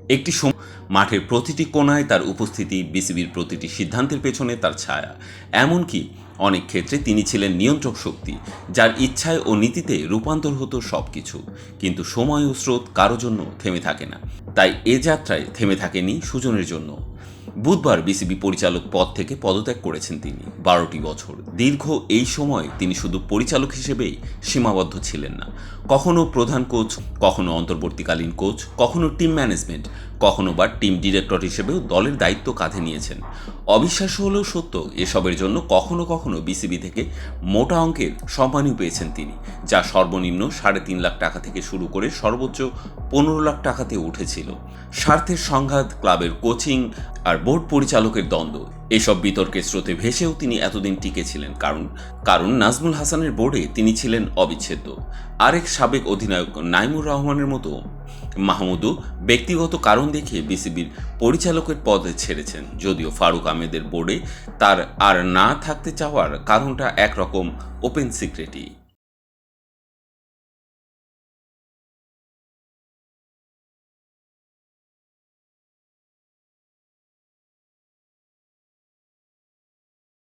একটি মাঠের প্রতিটি কোণায় তার উপস্থিতি, বিসিবির প্রতিটি সিদ্ধান্তের পেছনে তার ছায়া। এমনকি অনেক ক্ষেত্রে তিনি ছিলেন নিয়ন্ত্রক শক্তি, যার ইচ্ছায় ও নীতিতে রূপান্তর হতো সব কিছু। কিন্তু সময় ও স্রোত কারো জন্য থেমে থাকে না, তাই এ যাত্রায় থেমে থাকেনি সুজনের জন্য। বুধবার বিসিবি পরিচালক পদ থেকে পদত্যাগ করেছেন তিনি। 12টি বছর দীর্ঘ এই সময় তিনি শুধু পরিচালক হিসেবেই সীমাবদ্ধ ছিলেন না। কখনো প্রধান কোচ, কখনো অন্তর্বর্তীকালীন কোচ, কখনো টিম ম্যানেজমেন্ট, কখনো বা টিম ডিরেক্টর হিসেবেও দলের দায়িত্ব কাঁধে নিয়েছেন। অবিশ্বাস্য হলেও সত্য, এসবের জন্য কখনো কখনো বিসিবি থেকে মোটা অঙ্কের সম্মানও পেয়েছেন তিনি, যা সর্বনিম্ন 3.5 লাখ টাকা থেকে শুরু করে সর্বোচ্চ 15 লাখ টাকাতে উঠেছিল। স্বার্থের সংঘাত, ক্লাবের কোচিং আর বোর্ড পরিচালকের দ্বন্দ্ব, এসব বিতর্কের স্রোতে ভেসেও তিনি এতদিন টিকে ছিলেন। কারণ নাজমুল হাসানের বোর্ডে তিনি ছিলেন অবিচ্ছেদ্য। আরেক সাবেক অধিনায়ক নাইমুর রহমানের মতো মাহমুদও ব্যক্তিগত কারণ দেখিয়ে বিসিবির পরিচালকের পদে ছেড়েছেন, যদিও ফারুক আহমেদের বোর্ডে তার আর না থাকতে চাওয়ার কারণটা একরকম ওপেন সিক্রেটই।